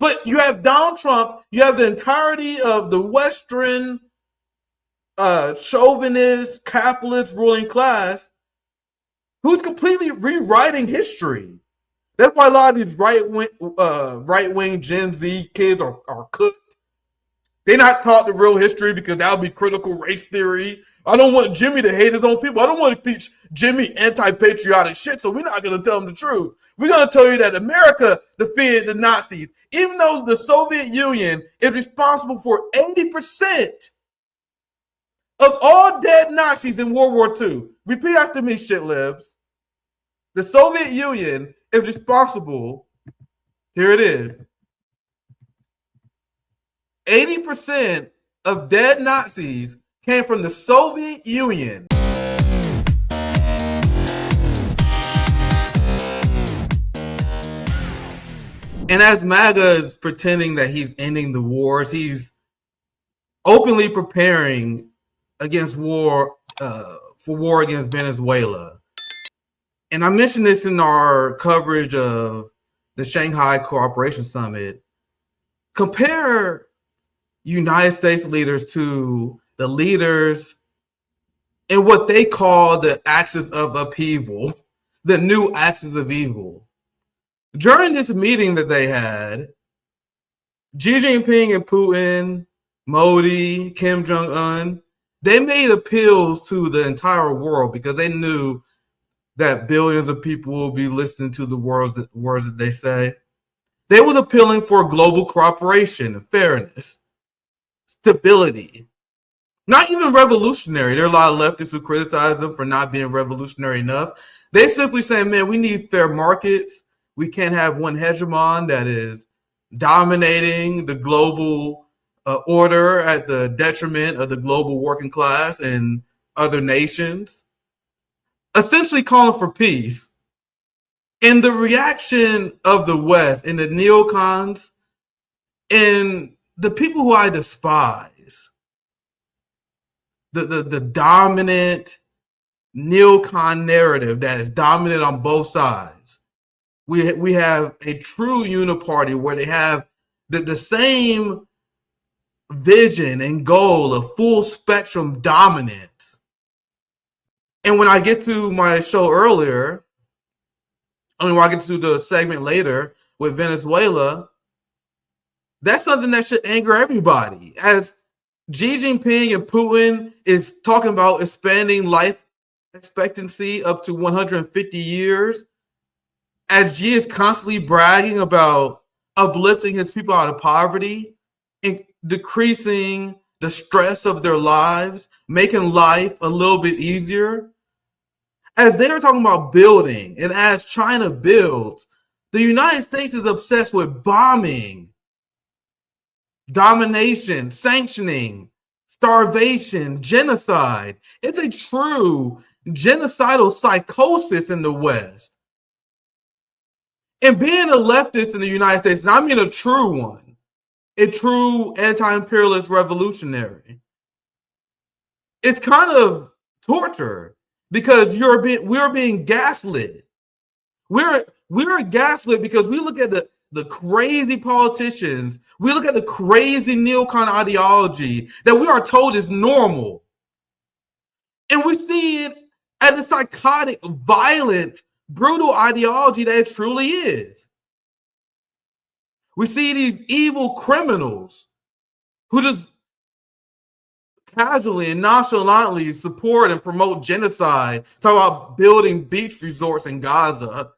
But you have Donald Trump, you have the entirety of the Western chauvinist, capitalist ruling class who's completely rewriting history. That's why a lot of these right wing Gen Z kids are cooked. They're not taught the real history because that would be critical race theory. I don't want Jimmy to hate his own people. I don't want to teach Jimmy anti-patriotic shit, so we're not going to tell him the truth. We're going to tell you that America defeated the Nazis, even though the Soviet Union is responsible for 80% of all dead Nazis in World War II. Repeat after me, shit libs. The Soviet Union is responsible, here it is, 80% of dead Nazis came from the Soviet Union. And as MAGA is pretending that he's ending the wars, he's openly preparing against war, for war against Venezuela. And I mentioned this in our coverage of the Shanghai Cooperation Summit. Compare United States leaders to the leaders in what they call the axis of upheaval, the new axis of evil. During this meeting that they had, Xi Jinping and Putin, Modi, Kim Jong-un, they made appeals to the entire world because they knew that billions of people will be listening to the words that they say. They were appealing for global cooperation and fairness, stability. Not even revolutionary. There are a lot of leftists who criticize them for not being revolutionary enough. They simply say, man, we need fair markets. We can't have one hegemon that is dominating the global order at the detriment of the global working class and other nations. Essentially calling for peace. And the reaction of the West and the neocons and the people who I despise, the dominant neocon narrative that is dominant on both sides. We have a true uniparty where they have the same vision and goal of full spectrum dominance. And when I get to my show earlier, when I get to the segment later with Venezuela, that's something that should anger everybody. As Xi Jinping and Putin is talking about expanding life expectancy up to 150 years, as Xi is constantly bragging about uplifting his people out of poverty and decreasing the stress of their lives, making life a little bit easier. As they're talking about building, and as China builds, the United States is obsessed with bombing, domination, sanctioning, starvation, genocide. It's a true genocidal psychosis in the West. And being a leftist in the United States, and I mean a true one, a true anti-imperialist revolutionary, it's kind of torture. Because we're being gaslit. We're gaslit because we look at the crazy politicians, we look at the crazy neocon ideology that we are told is normal. And we see it as a psychotic, violent, brutal ideology that it truly is. We see these evil criminals who just casually and nonchalantly support and promote genocide, talk about building beach resorts in Gaza.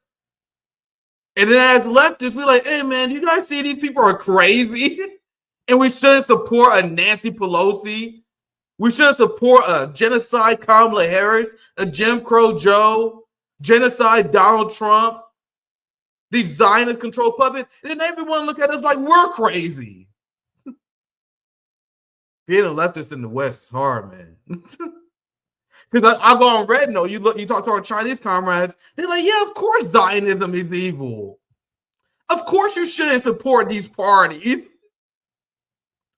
And then as leftists, we're like, hey man, you guys see these people are crazy? And we shouldn't support a Nancy Pelosi. We shouldn't support a genocide Kamala Harris, a Jim Crow Joe, genocide Donald Trump, these Zionist control puppets. And then everyone look at us like we're crazy. Being a leftist in the West is hard, man. Because I go on Red Note, you talk to our Chinese comrades, they're like, yeah, of course Zionism is evil. Of course you shouldn't support these parties.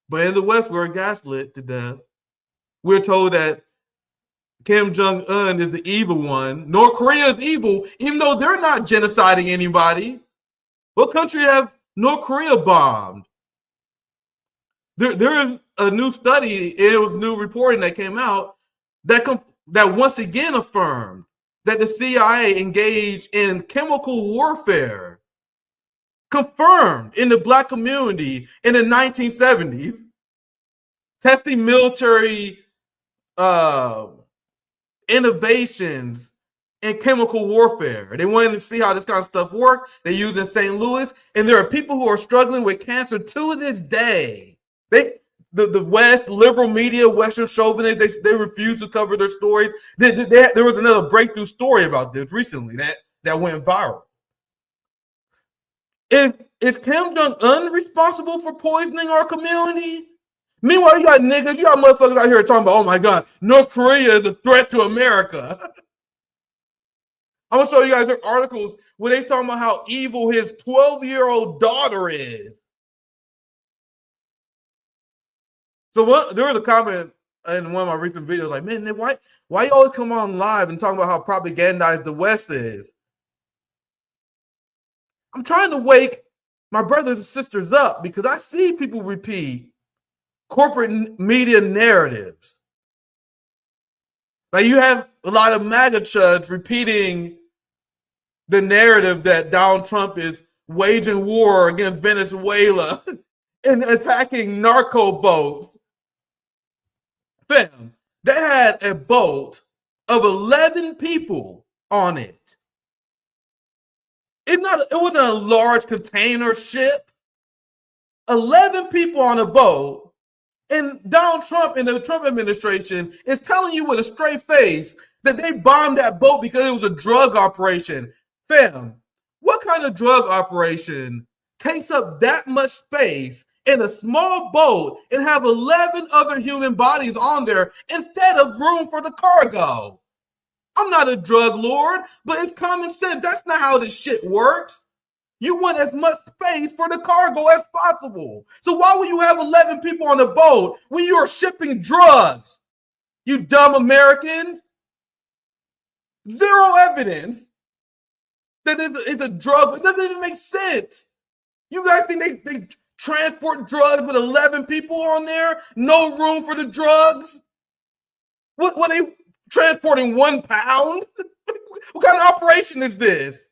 But in the West, we're gaslit to death. We're told that Kim Jong-un is the evil one. North Korea is evil, even though they're not genociding anybody. What country have North Korea bombed. There is a new study, it was new reporting that came out that once again affirmed that the CIA engaged in chemical warfare, confirmed in the Black community in the 1970s, testing military innovations in chemical warfare. They wanted to see how this kind of stuff worked. They used it in St. Louis, and there are people who are struggling with cancer to this day. The West, liberal media, Western chauvinists, they refuse to cover their stories. There was another breakthrough story about this recently that went viral. Is Kim Jong-un responsible for poisoning our community? Meanwhile, you got niggas, you got motherfuckers out here talking about, oh my God, North Korea is a threat to America. I'm gonna show you guys their articles where they talking about how evil his 12-year-old daughter is. So there was a comment in one of my recent videos like, man, why you always come on live and talk about how propagandized the West is? I'm trying to wake my brothers and sisters up because I see people repeat corporate media narratives. Like you have a lot of MAGA chuds repeating the narrative that Donald Trump is waging war against Venezuela and attacking narco boats. Fam, they had a boat of 11 people on it. It wasn't a large container ship. 11 people on a boat, and Donald Trump and the Trump administration is telling you with a straight face that they bombed that boat because it was a drug operation. Fam, what kind of drug operation takes up that much space in a small boat and have 11 other human bodies on there instead of room for the cargo? I'm not a drug lord, but it's common sense. That's not how this shit works. You want as much space for the cargo as possible. So why would you have 11 people on the boat when you are shipping drugs? You dumb Americans. Zero evidence that it's a drug. It doesn't even make sense. You guys think they transport drugs with 11 people on there? No room for the drugs? What are they transporting 1 pound? What kind of operation is this?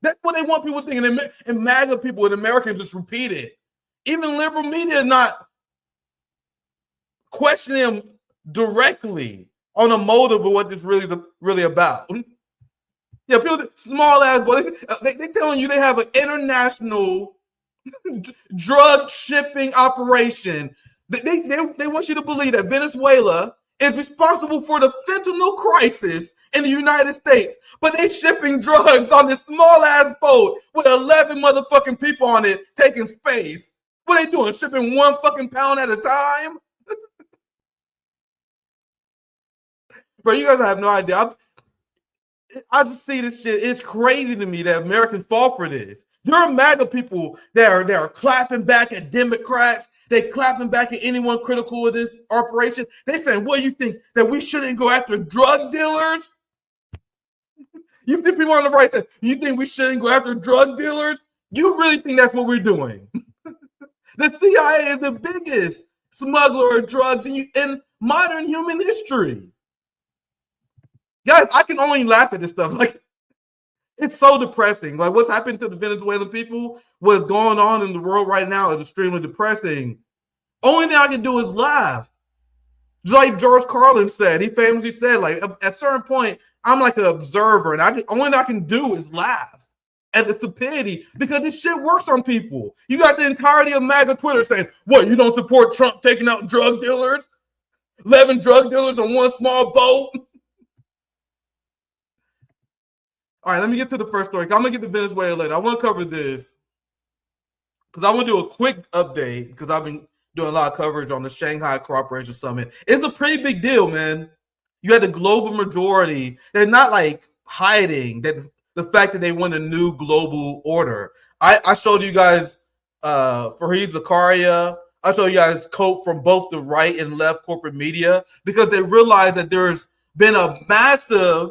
That's what they want people thinking. And MAGA people and Americans just repeat it. Even liberal media not questioning them directly on a motive of what this really about. Yeah, people, small ass boys, they telling you they have an international drug shipping operation. They want you to believe that Venezuela is responsible for the fentanyl crisis in the United States, but they shipping drugs on this small ass boat with 11 motherfucking people on it taking space. What are they doing? Shipping 1 fucking pound at a time? Bro, you guys have no idea. I just see this shit. It's crazy to me that Americans fall for this. There are MAGA people that are clapping back at Democrats. They clapping back at anyone critical of this operation. They saying, what, you think that we shouldn't go after drug dealers? You think people on the right say, you think we shouldn't go after drug dealers? You really think that's what we're doing? The CIA is the biggest smuggler of drugs in modern human history. Guys, I can only laugh at this stuff. Like, it's so depressing. Like, what's happened to the Venezuelan people, what's going on in the world right now is extremely depressing. Only thing I can do is laugh. Just like George Carlin said, he famously said, like, at a certain point, I'm like an observer, and only thing I can do is laugh at the stupidity because this shit works on people. You got the entirety of MAGA Twitter saying, what, you don't support Trump taking out drug dealers? 11 drug dealers on 1 small boat? All right, let me get to the first story. I'm going to get to Venezuela later. I want to cover this because I want to do a quick update because I've been doing a lot of coverage on the Shanghai Cooperation Summit. It's a pretty big deal, man. You had the global majority. They're not like hiding that the fact that they want a new global order. I showed you guys Fareed Zakaria. I showed you guys quote from both the right and left corporate media because they realize that there's been a massive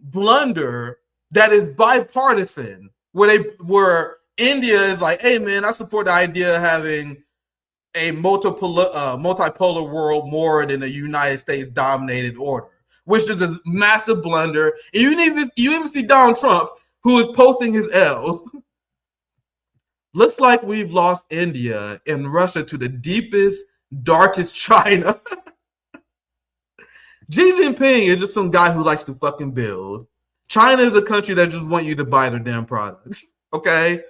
blunder that is bipartisan, where India is like, hey man, I support the idea of having a multipolar world more than a United States dominated order, which is a massive blunder. And you even see Donald Trump, who is posting his L's. Looks like we've lost India and Russia to the deepest, darkest China. Xi Jinping is just some guy who likes to fucking build. China is a country that just want you to buy their damn products. Okay?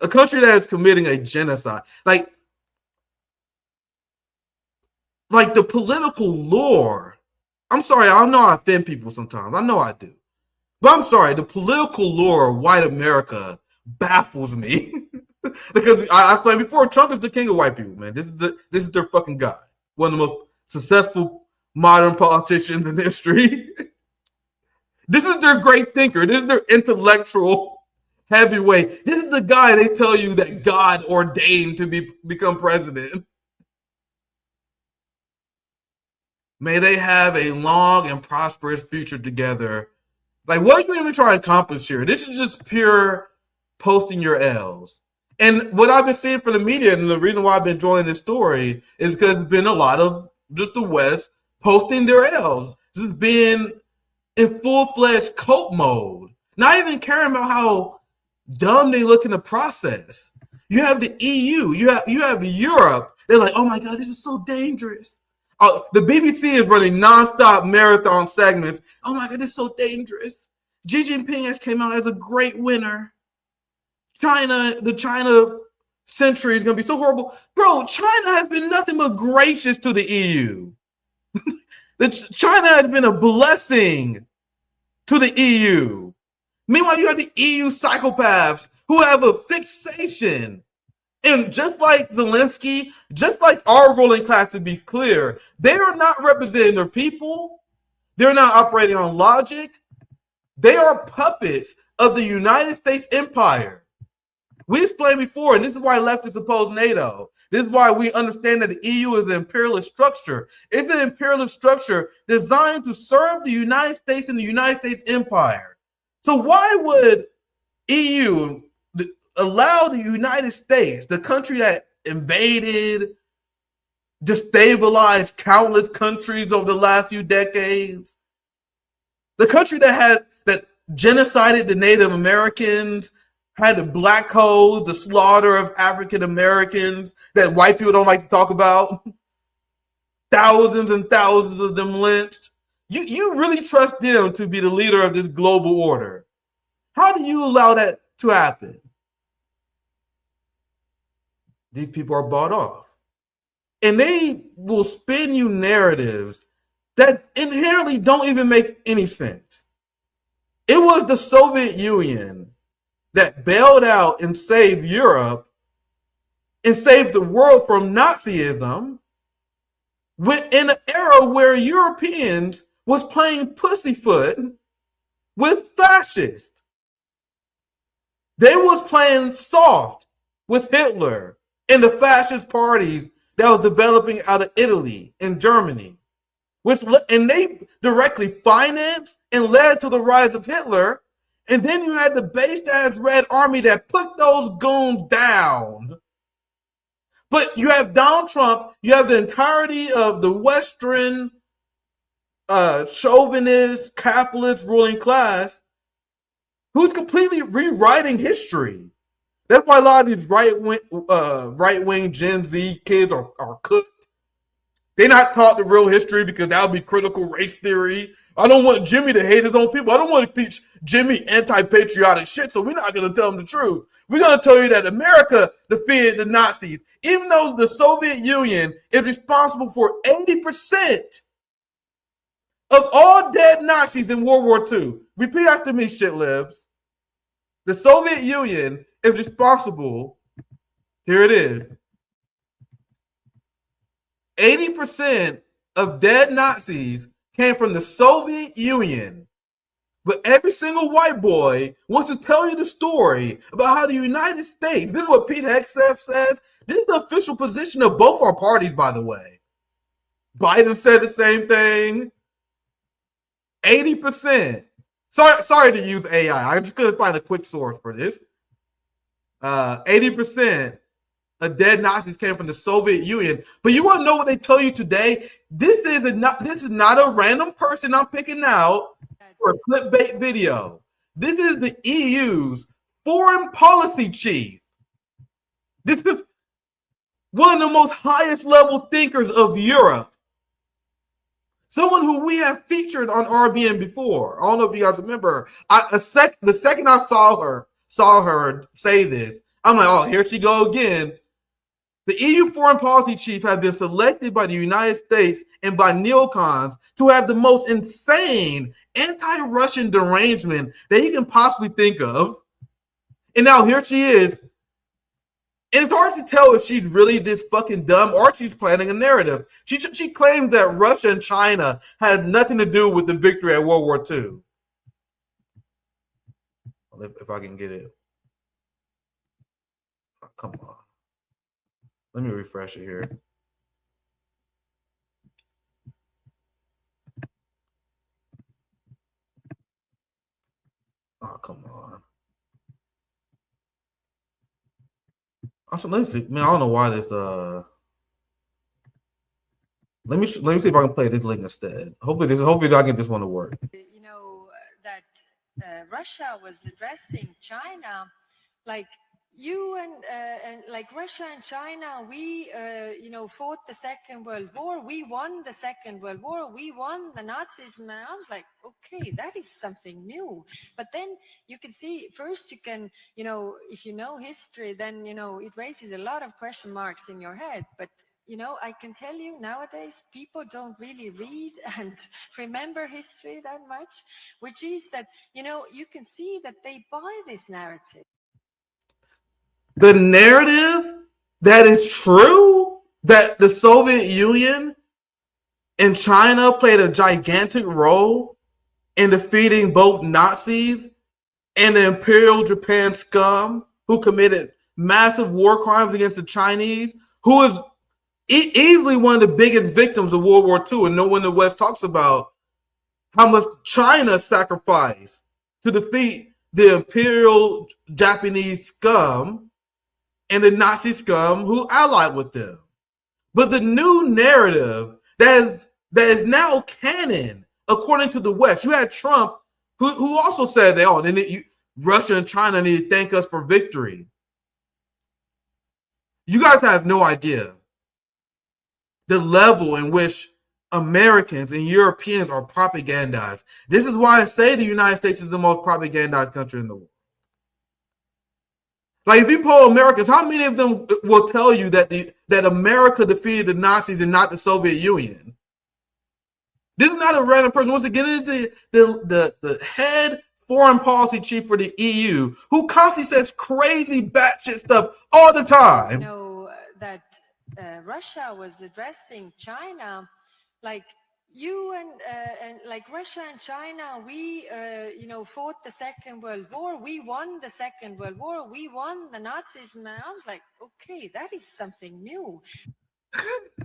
A country that is committing a genocide. Like the political lore. I'm sorry, I know I offend people sometimes. I know I do. But I'm sorry, the political lore of white America baffles me. Because I explained before, Trump is the king of white people, man. This is their fucking guy. One of the most successful modern politicians in history. This is their great thinker. This is their intellectual heavyweight. This is the guy they tell you that God ordained to become president. May they have a long and prosperous future together. Like, what are you even trying to accomplish here? This is just pure posting your L's. And what I've been seeing from the media, and the reason why I've been enjoying this story, is because it's been a lot of just the West posting their L's. Just being in full-fledged cope mode. Not even caring about how dumb they look in the process. You have the EU. You have Europe. They're like, oh my God, this is so dangerous. The BBC is running nonstop marathon segments. Oh my God, this is so dangerous. Xi Jinping has came out as a great winner. The China century is going to be so horrible. Bro, China has been nothing but gracious to the EU. China has been a blessing to the EU. Meanwhile, you have the EU psychopaths who have a fixation. And just like Zelensky, just like our ruling class, to be clear, they are not representing their people. They're not operating on logic. They are puppets of the United States empire. We explained before, and this is why leftists oppose NATO. This is why we understand that the EU is an imperialist structure. It's an imperialist structure designed to serve the United States and the United States empire. So why would EU allow the United States, the country that invaded, destabilized countless countries over the last few decades, the country that genocided the Native Americans, had the black codes, the slaughter of African Americans that white people don't like to talk about, thousands and thousands of them lynched. You really trust them to be the leader of this global order? How do you allow that to happen? These people are bought off. And they will spin you narratives that inherently don't even make any sense. It was the Soviet Union that bailed out and saved Europe and saved the world from Nazism in an era where Europeans was playing pussyfoot with fascists. They was playing soft with Hitler and the fascist parties that was developing out of Italy and Germany, and they directly financed and led to the rise of Hitler. And then you had the based-ass Red Army that put those goons down. But you have Donald Trump, you have the entirety of the Western chauvinist, capitalist ruling class who's completely rewriting history. That's why a lot of these right-wing Gen Z kids are cooked. They're not taught the real history because that would be critical race theory. I don't want Jimmy to hate his own people. I don't want to teach Jimmy anti-patriotic shit, so we're not going to tell him the truth. We're going to tell you that America defeated the Nazis, even though the Soviet Union is responsible for 80% of all dead Nazis in World War II. Repeat after me, shit libs. The Soviet Union is responsible, here it is, 80% of dead Nazis came from the Soviet Union. But every single white boy wants to tell you the story about how the United States, this is what Pete Hegseth says, this is the official position of both our parties, by the way. Biden said the same thing. 80%. Sorry to use AI. I just couldn't find a quick source for this. 80% of dead Nazis came from the Soviet Union. But you want to know what they tell you today? This is not a random person I'm picking out for a clickbait video. This is the EU's foreign policy chief. This is one of the most highest level thinkers of Europe. Someone who we have featured on RBN before. I don't know if you guys remember. The second I saw her say this, I'm like, oh, here she go again. The EU foreign policy chief has been selected by the United States and by neocons to have the most insane anti-Russian derangement that you can possibly think of. And now here she is. And it's hard to tell if she's really this fucking dumb or she's planning a narrative. She claims that Russia and China had nothing to do with the victory at World War II. If I can get it. Oh, come on. Let me refresh it here. Oh, come on. Also, let me see. Man, I don't know why this. Let me see if I can play this link instead. Hopefully I can get this one to work. You know that Russia was addressing China like. You and like Russia and China, we fought the Second World War. We won the Second World War. We won the Nazism. I was like, okay, that is something new. But then you can see first you can, if you know history, then it raises a lot of question marks in your head. But I can tell you nowadays people don't really read and remember history that much, which is that you can see that they buy this narrative. The narrative that is true that the Soviet Union and China played a gigantic role in defeating both Nazis and the Imperial Japan scum who committed massive war crimes against the Chinese, who is easily one of the biggest victims of World War II, and no one in the West talks about how much China sacrificed to defeat the Imperial Japanese scum and the Nazi scum who allied with them. But the new narrative that is now canon, according to the West, you had Trump, who also said that, Russia and China need to thank us for victory. You guys have no idea the level in which Americans and Europeans are propagandized. This is why I say the United States is the most propagandized country in the world. Like, if you poll Americans, how many of them will tell you that America defeated the Nazis and not the Soviet Union? This is not a random person. Once again, it is the head foreign policy chief for the EU who constantly says crazy batshit stuff all the time. That Russia was addressing China like. You and like Russia and China, we fought the Second World War. We won the Second World War. We won the Nazism. I was like, okay, that is something new.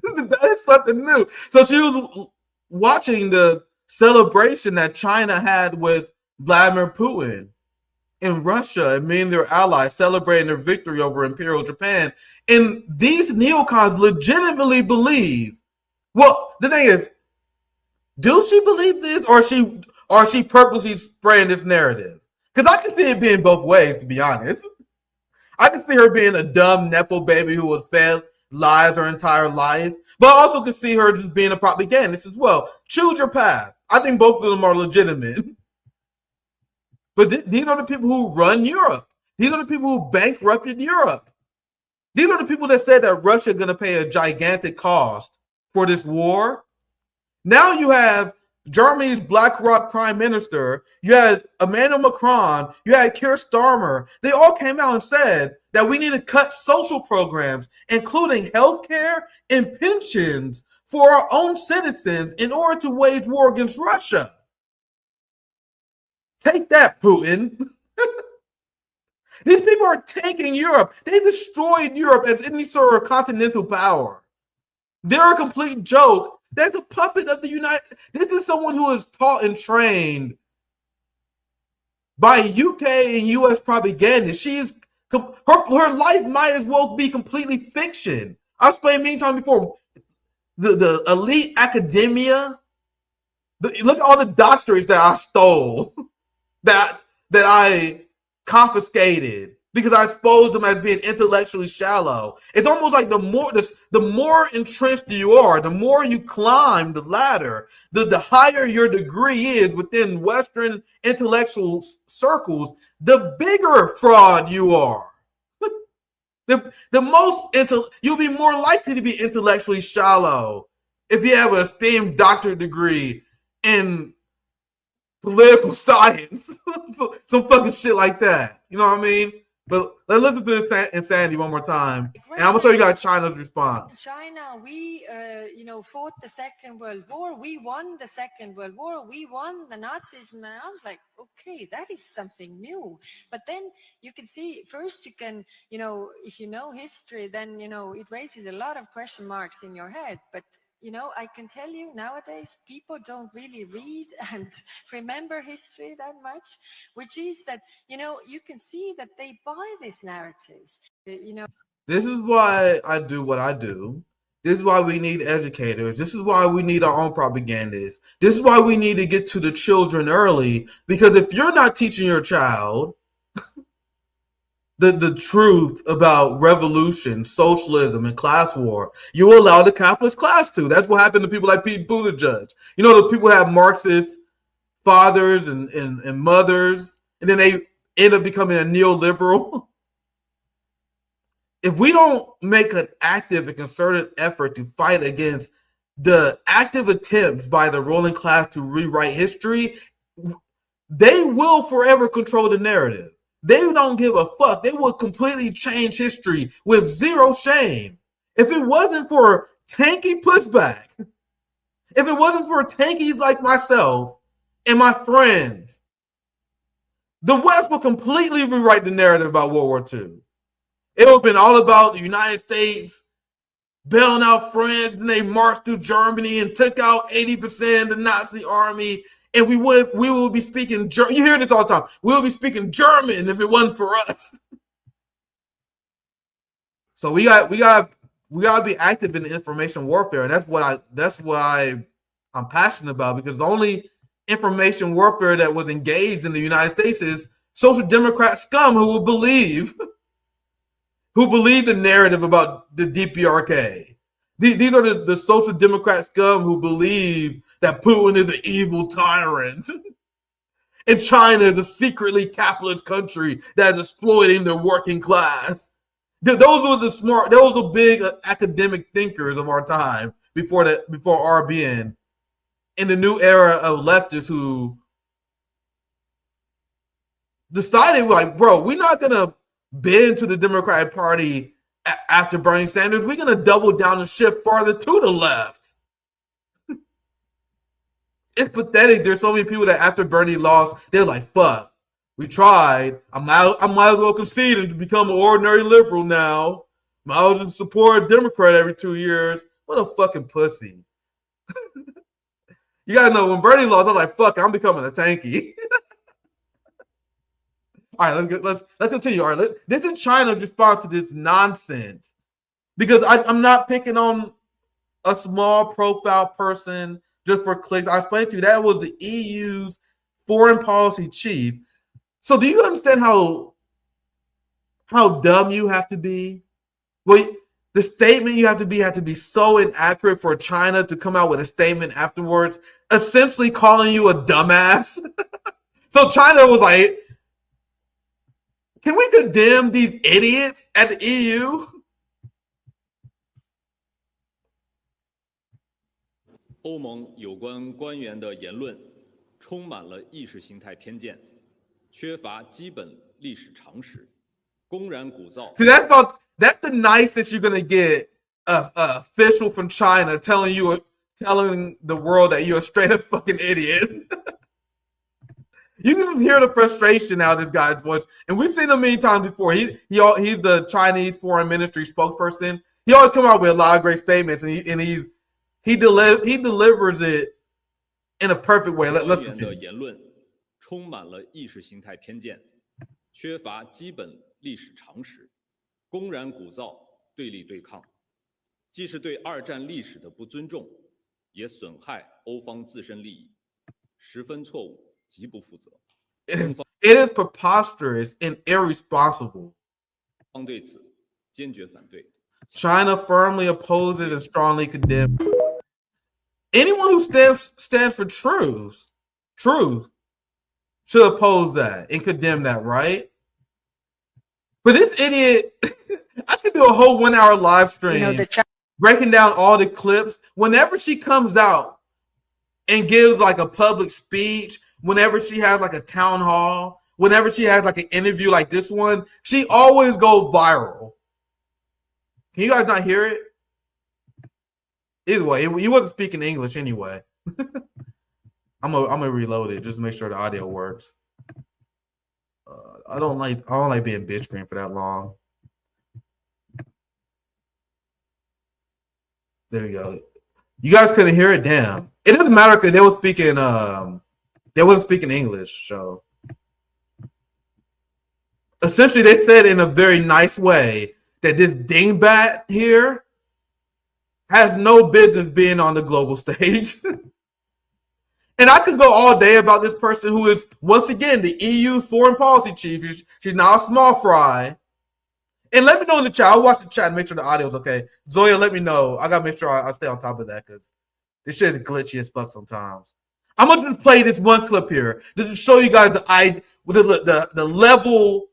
That is something new. So she was watching the celebration that China had with Vladimir Putin in Russia and me and their allies celebrating their victory over Imperial Japan. And these neocons legitimately believe. Well, the thing is, do she believe this, or is she purposely spraying this narrative? Because I can see it being both ways, to be honest. I can see her being a dumb Nepo baby who was fed lies her entire life, but I also can see her just being a propagandist as well. Choose your path. I think both of them are legitimate. But these are the people who run Europe. These are the people who bankrupted Europe. These are the people that said that Russia is going to pay a gigantic cost for this war. Now you have Germany's BlackRock prime minister, you had Emmanuel Macron, you had Keir Starmer. They all came out and said that we need to cut social programs, including healthcare and pensions for our own citizens in order to wage war against Russia. Take that, Putin. These people are tanking Europe. They destroyed Europe as any sort of continental power. They're a complete joke. That's a puppet of the United. This is someone who is taught and trained by UK and US propaganda. She is Her life might as well be completely fiction. I explained many times before. The elite academia. Look at all the doctorates that I stole, that I confiscated because I exposed them as being intellectually shallow. It's almost like the more entrenched you are, the more you climb the ladder, the higher your degree is within Western intellectual circles, the bigger fraud you are. You'll be more likely to be intellectually shallow if you have a STEM doctorate degree in political science, some fucking shit like that. You know what I mean? But let's listen to this insanity one more time, and I'm gonna show you guys China's response. China, we fought the Second World War. We won the Second World War. We won the Nazism. And I was like, okay, that is something new. But then you can see, first you can, if you know history, then it raises a lot of question marks in your head. But I can tell you nowadays people don't really read and remember history that much, which is that, you can see that they buy these narratives, This is why I do what I do. This is why we need educators. This is why we need our own propagandists. This is why we need to get to the children early, because if you're not teaching your child the truth about revolution, socialism, and class war, you allow the capitalist class to. That's what happened to people like Pete Buttigieg. The people have Marxist fathers and mothers, and then they end up becoming a neoliberal. If we don't make an active and concerted effort to fight against the active attempts by the ruling class to rewrite history, they will forever control the narrative. They don't give a fuck. They will completely change history with zero shame. If it wasn't for tanky pushback, if it wasn't for tankies like myself and my friends, the West will completely rewrite the narrative about World War II. It would have been all about the United States bailing out France, and they marched through Germany and took out 80% of the Nazi army. And we will be speaking German. You hear this all the time. We'll be speaking German if it wasn't for us. So we got to be active in information warfare, and that's what I'm passionate about, because the only information warfare that was engaged in the United States is social democrat scum who believe the narrative about the DPRK. These are the social democrat scum who believe that Putin is an evil tyrant and China is a secretly capitalist country that is exploiting the working class. Those were the big academic thinkers of our time before RBN, in the new era of leftists who decided, like, bro, we're not gonna bend to the Democratic Party after Bernie Sanders. We're gonna double down and shift farther to the left. It's pathetic. There's so many people that after Bernie lost, they're like, fuck, we tried. I might as well concede and become an ordinary liberal now. Might as well support a Democrat every 2 years. What a fucking pussy. You gotta know, when Bernie lost, I'm like, fuck, I'm becoming a tanky. All right, let's continue. All right, this is China's response to this nonsense. Because I'm not picking on a small profile person just for clicks. I explained to you that was the EU's foreign policy chief. So do you understand how dumb you have to be? Well, the statement you have to be so inaccurate for China to come out with a statement afterwards, essentially calling you a dumbass. So China was like, can we condemn these idiots at the EU? 欧盟有关官员的言论充满了意识形态偏见，缺乏基本历史常识，公然鼓噪。 See, that's the nicest you're gonna get a official from China telling the world that you're a straight up fucking idiot. You can hear the frustration out of this guy's voice, and we've seen him many times before. He's the Chinese foreign ministry spokesperson. He always comes out with a lot of great statements, and he delivers it in a perfect way. Let's continue. 言论充满了意识形态偏见，缺乏基本历史常识，公然鼓噪对立对抗，既是对二战历史的不尊重，也损害欧方自身利益，十分错误，极不负责。 It is preposterous and irresponsible. 方对此坚决反对。 China firmly opposes and strongly condemns. Anyone who stands for truth should oppose that and condemn that, right? But this idiot, I could do a whole 1 hour live stream breaking down all the clips. Whenever she comes out and gives like a public speech, whenever she has like a town hall, whenever she has like an interview like this one, she always goes viral. Can you guys not hear it? Either way, he wasn't speaking English anyway. I'm gonna reload it just to make sure the audio works. I don't like being bitch screen for that long. There we go. You guys couldn't hear it. Damn. It doesn't matter because they wasn't speaking English. So essentially, they said in a very nice way that this dingbat here has no business being on the global stage. And I could go all day about this person who is, once again, the EU foreign policy chief. She's now a small fry. And let me know in the chat. I'll watch the chat and make sure the audio's okay. Zoya, let me know. I got to make sure I stay on top of that because this shit is glitchy as fuck sometimes. I'm going to play this one clip here to show you guys the level,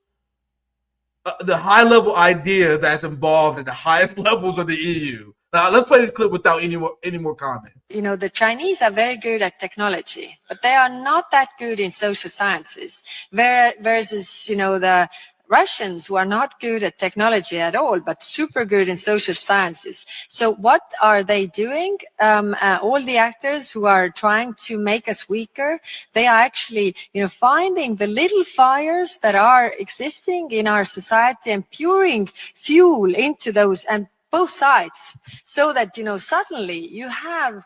the high level idea that's involved at the highest levels of the EU. Now, let's play this clip without any more comments. The Chinese are very good at technology, but they are not that good in social sciences. Versus, the Russians who are not good at technology at all, but super good in social sciences. So what are they doing? All the actors who are trying to make us weaker, they are actually, finding the little fires that are existing in our society and pouring fuel into those and both sides, so that suddenly you have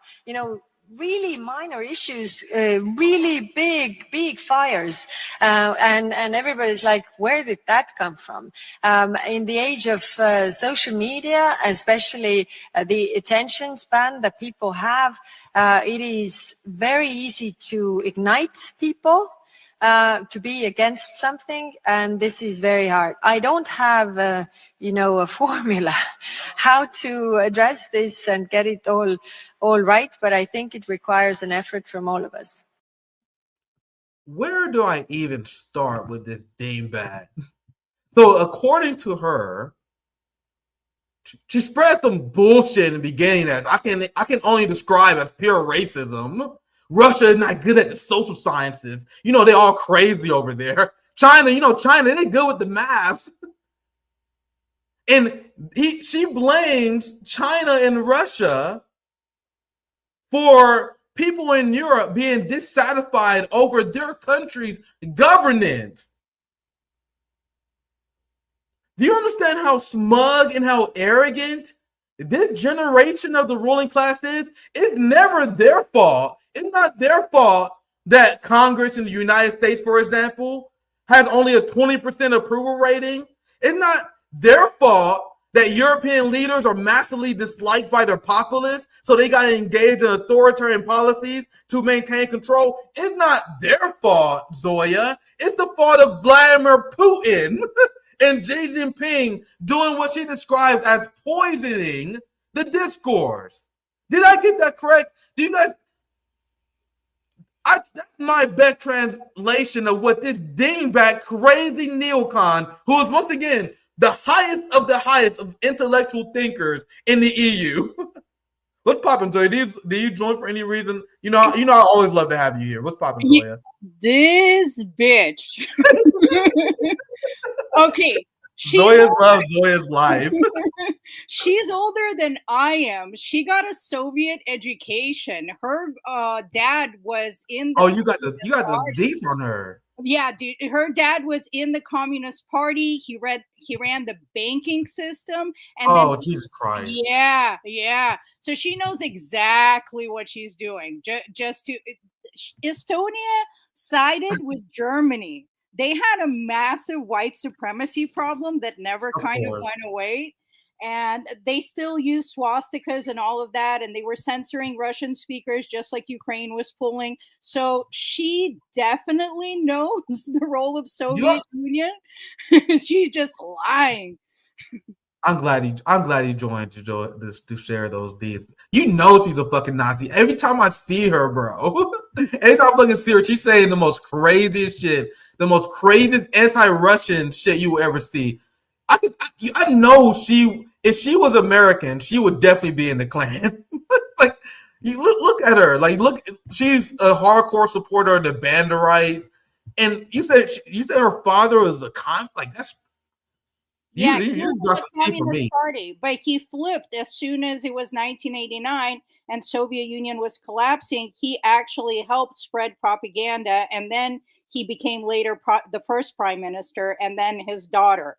really minor issues, really big fires, and everybody's like, where did that come from? In the age of social media, especially the attention span that people have, it is very easy to ignite people. To be against something, and this is very hard. I don't have, a formula how to address this and get it all right, but I think it requires an effort from all of us. Where do I even start with this dingbat? So, according to her, she spread some bullshit in the beginning that I can only describe as pure racism. Russia is not good at the social sciences. They all crazy over there. China, they good with the maths. And she blames China and Russia for people in Europe being dissatisfied over their country's governance. Do you understand how smug and how arrogant this generation of the ruling class is? It's never their fault. It's not their fault that Congress in the United States, for example, has only a 20% approval rating. It's not their fault that European leaders are massively disliked by their populace, so they got to engage in authoritarian policies to maintain control. It's not their fault, Zoya. It's the fault of Vladimir Putin and Xi Jinping doing what she describes as poisoning the discourse. Did I get that correct? Do you guys... that's my best translation of what this dingbat crazy neocon, who is once again the highest of intellectual thinkers in the EU. What's poppin', Zoya? Do you join for any reason? I always love to have you here. What's poppin', Zoya? This bitch. Okay. Zoya loves Zoya's life. She's older than I am. She got a Soviet education. Her dad was in the you got the deep on her. Yeah, dude. Her dad was in the Communist Party. He ran the banking system. And Jesus Christ. Yeah. So she knows exactly what she's doing. Estonia sided with Germany. they had a massive white supremacy problem that never Of kind of course. went away. And they still use swastikas and all of that. And they were censoring Russian speakers just like Ukraine was pulling. So she definitely knows the role of Soviet Union. She's just lying. I'm glad he joined to share those deeds. You know she's a fucking Nazi. Every time I see her, bro. Every time I fucking see her, she's saying the most craziest shit, the most craziest anti-Russian shit you will ever see. I know if she was American, she would definitely be in the Klan. Like, you look at her. Like, she's a hardcore supporter of the Banderites. And you said her father was a like that's. Yeah, You he was just the for me. Communist Party, but he flipped as soon as it was 1989 and Soviet Union was collapsing. He actually helped spread propaganda, and then he became later the first prime minister, and then his daughter.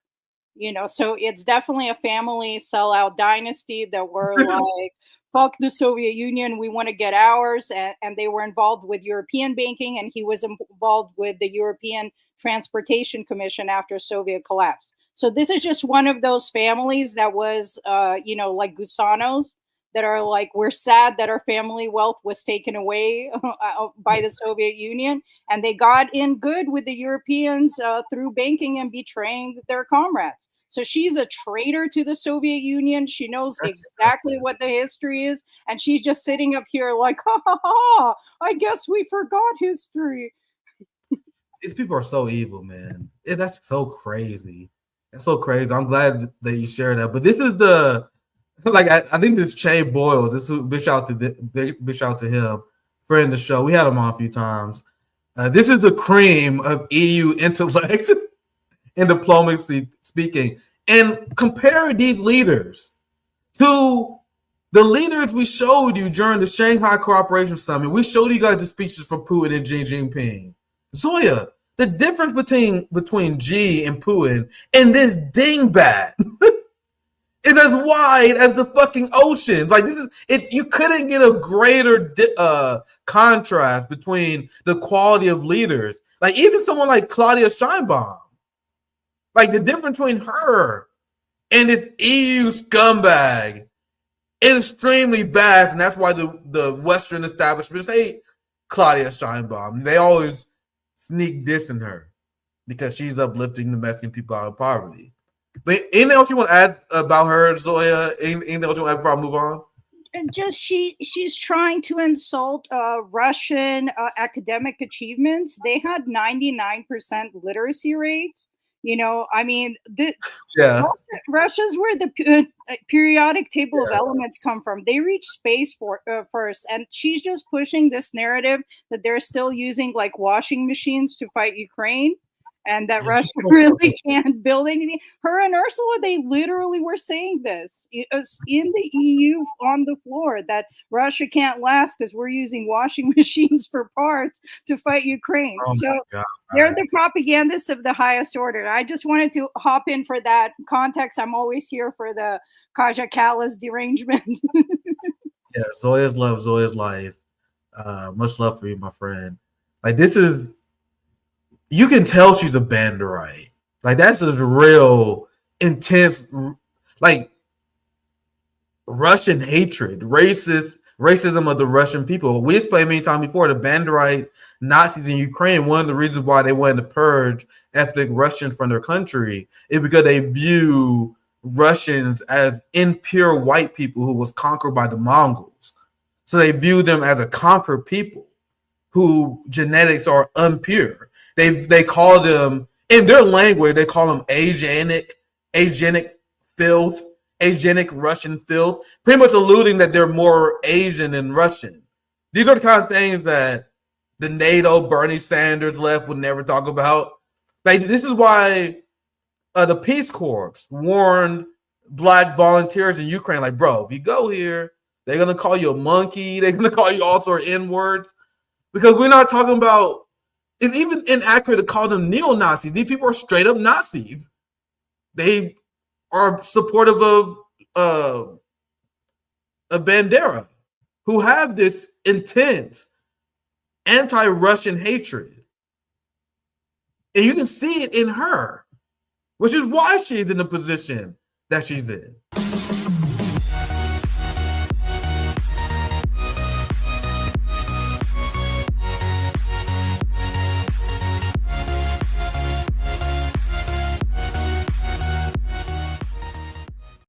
So it's definitely a family sellout dynasty that were like, fuck the Soviet Union, we want to get ours. And they were involved with European banking, and he was involved with the European Transportation Commission after Soviet collapse. So this is just one of those families that was, like Gusanos, that are like, we're sad that our family wealth was taken away by the Soviet Union, and they got in good with the Europeans through banking and betraying their comrades. So she's a traitor to the Soviet Union. She knows exactly what the history is, and she's just sitting up here like, ha ha ha, I guess we forgot history. These people are so evil, man. That's so crazy. That's so crazy. I'm glad that you shared that. But this is I think this Che Boyle. This is big shout to him, friend of the show. We had him on a few times. This is the cream of EU intellect and diplomacy speaking. And compare these leaders to the leaders we showed you during the Shanghai Cooperation Summit. We showed you guys the speeches from Putin and Xi Jinping. Zoya, the difference between Xi and Putin and this dingbat is as wide as the fucking ocean. Like, this is it. You couldn't get a greater contrast between the quality of leaders. Like, even someone like Claudia Sheinbaum, like the difference between her and this EU scumbag is extremely vast, and that's why the Western establishments hate Claudia Sheinbaum. They always sneak dissing her because she's uplifting the Mexican people out of poverty. But anything else you want to add about her, Zoya? Anything else you want to add before I move on? And just she's trying to insult Russian academic achievements. They had 99% literacy rates. Russia's where the periodic table of elements come from. They reach space first, and she's just pushing this narrative that they're still using like washing machines to fight Ukraine, and that Russia really can't build anything. Her and Ursula, they literally were saying this in the EU on the floor, that Russia can't last because we're using washing machines for parts to fight Ukraine. They're the propagandists of the highest order. I just wanted to hop in for that context. I'm always here for the Kaja Kallas derangement. Yeah, Zoya's love, Zoya's life. Much love for you, my friend. Like, this is, you can tell she's a Banderite. Like, that's a real intense, like, Russian hatred, racism of the Russian people. We explained many times before, the Banderite Nazis in Ukraine, one of the reasons why they wanted to purge ethnic Russians from their country is because they view Russians as impure white people who was conquered by the Mongols. So they view them as a conquered people who genetics are impure. They call them, in their language, they call them agenic filth, agenic Russian filth, pretty much alluding that they're more Asian than Russian. These are the kind of things that the NATO Bernie Sanders left would never talk about. Like, this is why the Peace Corps warned Black volunteers in Ukraine, like, bro, if you go here, they're going to call you a monkey. They're going to call you all sorts of N-words. Because we're not talking about, it's even inaccurate to call them neo-Nazis. These people are straight up Nazis. They are supportive of Bandera, who have this intense anti-Russian hatred. And you can see it in her, which is why she's in the position that she's in.